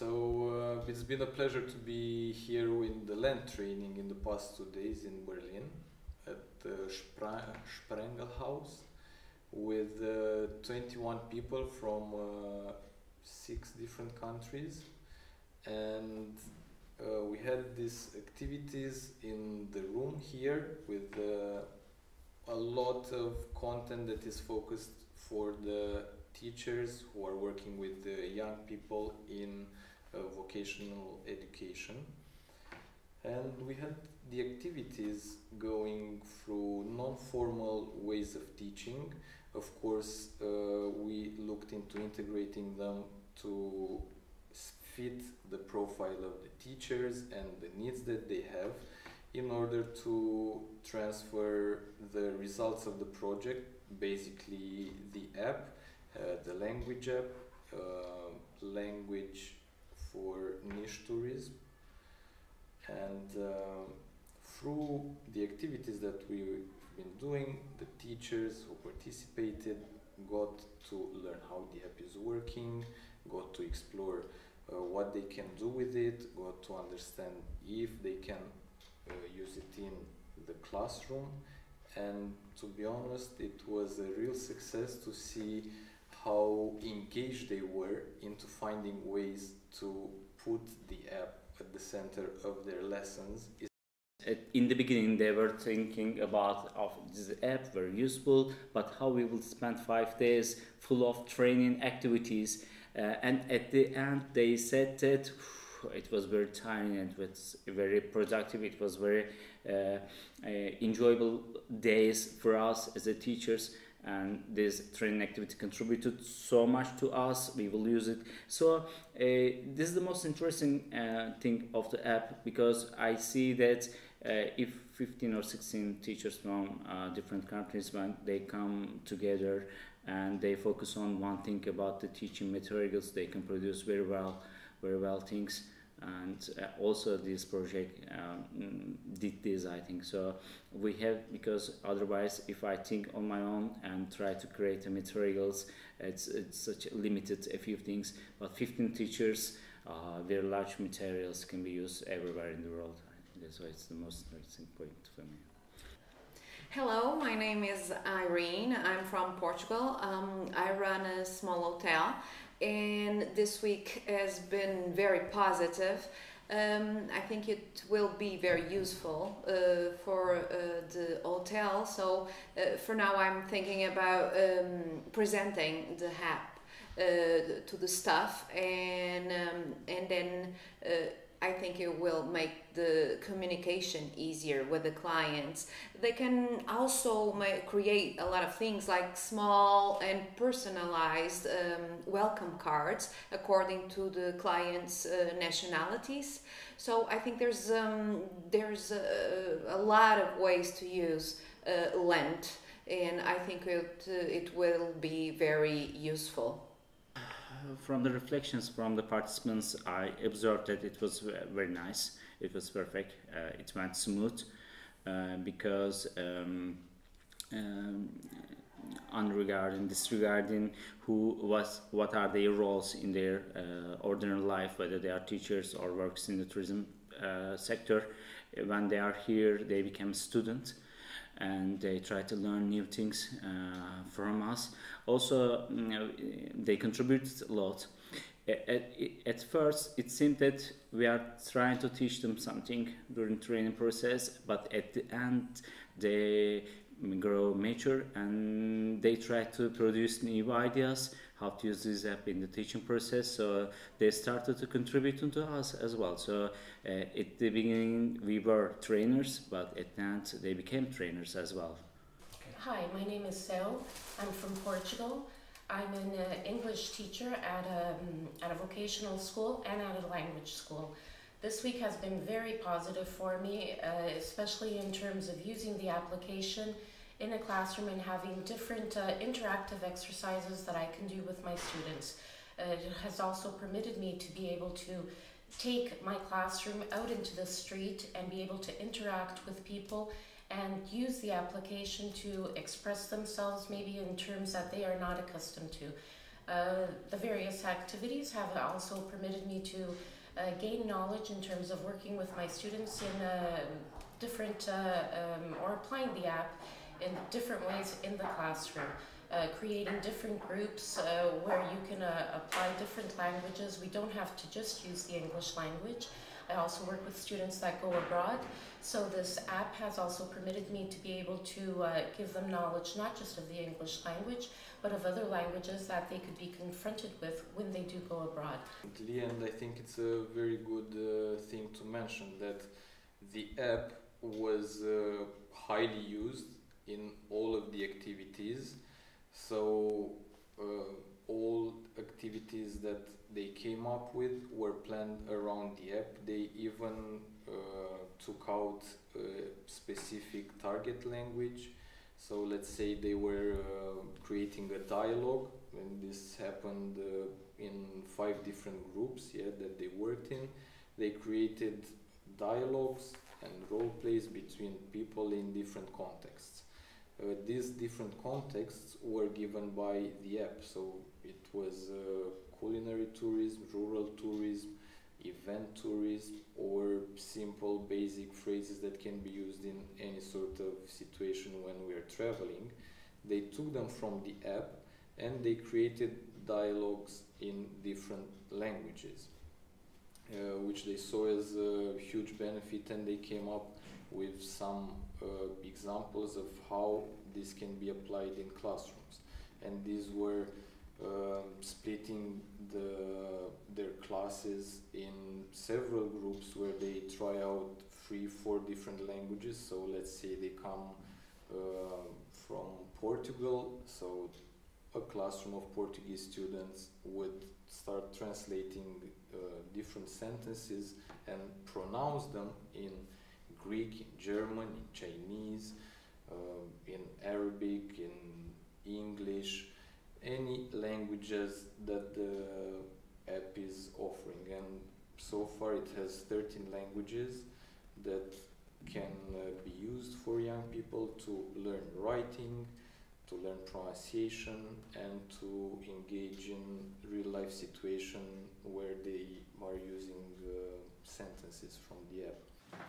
It's been a pleasure to be here in the LENT training in the past 2 days in Berlin at the Sprengel House with 21 people from 6 different countries, and we had these activities in the room here with a lot of content that is focused for the teachers who are working with the young people in vocational education. And we had the activities going through non-formal ways of teaching. Of course, we looked into integrating them to fit the profile of the teachers and the needs that they have in order to transfer the results of the project, basically the app, the language app, language for niche tourism, and through the activities that we've been doing, the teachers who participated got to learn how the app is working, got to explore what they can do with it, got to understand if they can use it in the classroom. And to be honest, it was a real success to see how engaged they were into finding ways to put the app at the center of their lessons. In the beginning, they were thinking about this app, very useful, but how we will spend 5 days full of training activities. And at the end, they said that it was very tiring and it was very productive. It was very enjoyable days for us as a teachers. And this training activity contributed so much to us. We will use it. So this is the most interesting thing of the app, because I see that if 15 or 16 teachers from different countries, when they come together and they focus on one thing about the teaching materials, they can produce very well things. And also this project did this, I think. So we have, because otherwise if I think on my own and try to create the materials, it's such limited a few things, but 15 teachers, very large materials can be used everywhere in the world. That's why it's the most interesting point for me. Hello, my name is Irene. I'm from Portugal. I run a small hotel, and this week has been very positive. I think it will be very useful for the hotel. So for now I'm thinking about presenting the app to the staff, and then I think it will make the communication easier with the clients. They can also create a lot of things like small and personalized welcome cards according to the clients' nationalities. So I think there's a lot of ways to use LENT, and I think it will be very useful. From the reflections from the participants, I observed that it was very nice. It was perfect. It went smooth because disregarding what are their roles in their ordinary life, whether they are teachers or works in the tourism sector. When they are here, they become students, and they try to learn new things from us. Also, they contributed a lot. At first, it seemed that we are trying to teach them something during the training process, but at the end, they grow mature and they try to produce new ideas, how to use this app in the teaching process. So they started to contribute to us as well. So at the beginning we were trainers, but at the end they became trainers as well. Hi, my name is Sel. I'm from Portugal. I'm an English teacher at a vocational school and at a language school. This week has been very positive for me, especially in terms of using the application in a classroom and having different interactive exercises that I can do with my students. It has also permitted me to be able to take my classroom out into the street and be able to interact with people and use the application to express themselves maybe in terms that they are not accustomed to. The various activities have also permitted me to gain knowledge in terms of working with my students in different or applying the app in different ways in the classroom. Creating different groups where you can apply different languages. We don't have to just use the English language. I also work with students that go abroad. So this app has also permitted me to be able to give them knowledge not just of the English language, but of other languages that they could be confronted with when they do go abroad. And I think it's a very good thing to mention that the app was highly used in all of the activities. So all activities that they came up with were planned around the app. They even took out a specific target language. So let's say they were creating a dialogue, and this happened in 5 different groups, that they worked in. They created dialogues and role plays between people in different contexts. These different contexts were given by the app, so it was culinary tourism, rural tourism, event tourism, or simple basic phrases that can be used in any sort of situation when we are traveling. They took them from the app and they created dialogues in different languages, which they saw as a huge benefit, and they came up with some examples of how this can be applied in classrooms. And these were splitting their classes in several groups where they try out 3-4 different languages. So let's say they come from Portugal, so a classroom of Portuguese students would start translating different sentences and pronounce them in Greek, in German, in Chinese, in Arabic, in English, any languages that the app is offering. And so far it has 13 languages that can be used for young people to learn writing, to learn pronunciation, and to engage in real-life situation where they are using sentences from the app.